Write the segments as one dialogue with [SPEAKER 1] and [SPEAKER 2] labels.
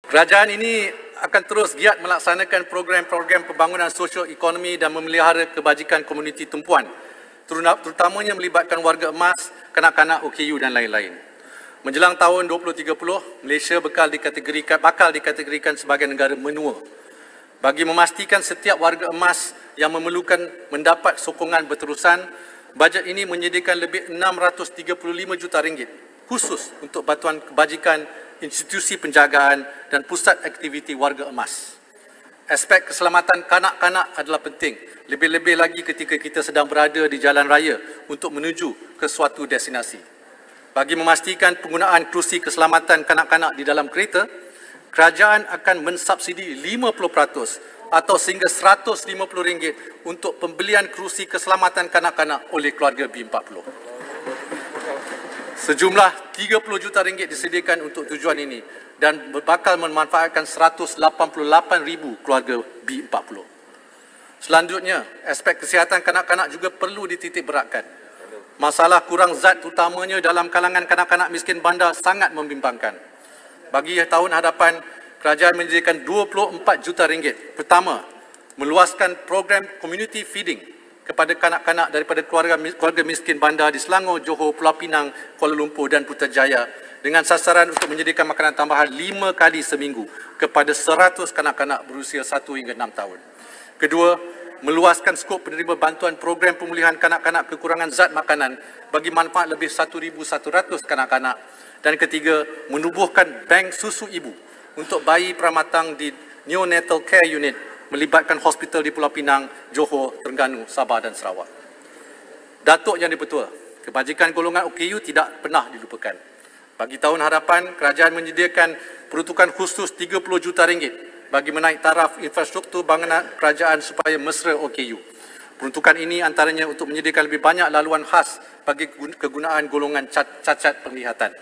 [SPEAKER 1] Kerajaan ini akan terus giat melaksanakan program-program pembangunan sosio-ekonomi dan memelihara kebajikan komuniti tumpuan, terutamanya melibatkan warga emas, kanak-kanak OKU dan lain-lain. Menjelang tahun 2030, Malaysia bakal dikategorikan sebagai negara menua. Bagi memastikan setiap warga emas yang memerlukan mendapat sokongan berterusan, bajet ini menyediakan lebih 635 juta ringgit khusus untuk bantuan kebajikan, institusi penjagaan dan pusat aktiviti warga emas. Aspek keselamatan kanak-kanak adalah penting, lebih-lebih lagi ketika kita sedang berada di jalan raya untuk menuju ke suatu destinasi. Bagi memastikan penggunaan kerusi keselamatan kanak-kanak di dalam kereta, kerajaan akan mensubsidi 50% atau sehingga RM150 untuk pembelian kerusi keselamatan kanak-kanak oleh keluarga B40. Sejumlah RM30 juta disediakan untuk tujuan ini dan bakal memanfaatkan 188,000 keluarga B40. Selanjutnya, aspek kesihatan kanak-kanak juga perlu dititik beratkan. Masalah kurang zat utamanya dalam kalangan kanak-kanak miskin bandar sangat membimbangkan. Bagi tahun hadapan, kerajaan menyediakan RM24 juta. Pertama, meluaskan program community feeding kepada kanak-kanak daripada keluarga miskin bandar di Selangor, Johor, Pulau Pinang, Kuala Lumpur dan Putrajaya dengan sasaran untuk menyediakan makanan tambahan 5 kali seminggu kepada 100 kanak-kanak berusia 1 hingga 6 tahun. Kedua, meluaskan skop penerima bantuan program pemulihan kanak-kanak kekurangan zat makanan bagi manfaat lebih 1,100 kanak-kanak. Dan ketiga, menubuhkan bank susu ibu untuk bayi pramatang di Neonatal Care Unit melibatkan hospital di Pulau Pinang, Johor, Terengganu, Sabah dan Sarawak. Datuk Yang di-Pertua, kebajikan golongan OKU tidak pernah dilupakan. Bagi tahun hadapan, kerajaan menyediakan peruntukan khusus RM30 juta bagi menaik taraf infrastruktur bangunan kerajaan supaya mesra OKU. Peruntukan ini antaranya untuk menyediakan lebih banyak laluan khas bagi kegunaan golongan cacat penglihatan.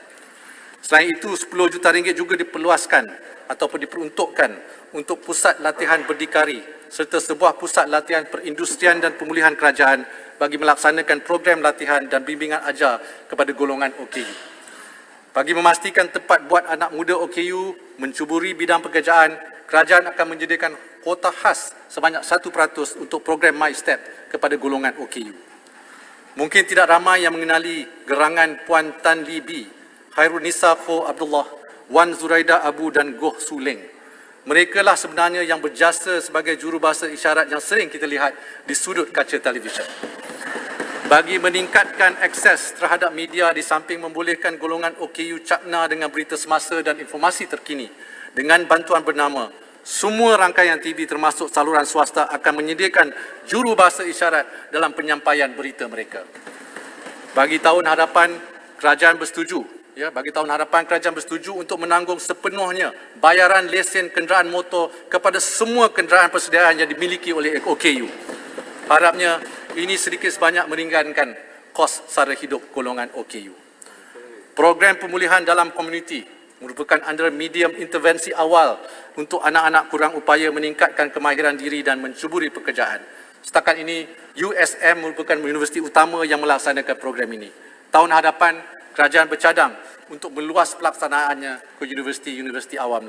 [SPEAKER 1] Selain itu, RM10 juta juga diperluaskan ataupun diperuntukkan untuk pusat latihan berdikari serta sebuah pusat latihan perindustrian dan pemulihan kerajaan bagi melaksanakan program latihan dan bimbingan ajar kepada golongan OKU. Bagi memastikan tempat buat anak muda OKU mencuburi bidang pekerjaan, kerajaan akan menyediakan kuota khas sebanyak 1% untuk program MyStep kepada golongan OKU. Mungkin tidak ramai yang mengenali gerangan Puan Tan Lee Bee, Hairul Nisa Kho Abdullah, Wan Zuraida Abu dan Goh Suleng. Mereka lah sebenarnya yang berjasa sebagai jurubahasa isyarat yang sering kita lihat di sudut kaca televisyen. Bagi meningkatkan akses terhadap media di samping membolehkan golongan OKU cakna dengan berita semasa dan informasi terkini, dengan bantuan bernama, semua rangkaian TV termasuk saluran swasta akan menyediakan jurubahasa isyarat dalam penyampaian berita mereka. Bagi tahun hadapan, kerajaan bersetuju untuk menanggung sepenuhnya bayaran lesen kenderaan motor kepada semua kenderaan persediaan yang dimiliki oleh OKU. Harapnya ini sedikit sebanyak meringankan kos sara hidup golongan OKU. Program pemulihan dalam komuniti merupakan antara medium intervensi awal untuk anak-anak kurang upaya meningkatkan kemahiran diri dan mencuburi pekerjaan. Setakat ini, USM merupakan universiti utama yang melaksanakan program ini. Tahun hadapan, kerajaan bercadang untuk meluas pelaksanaannya ke universiti-universiti awam lain.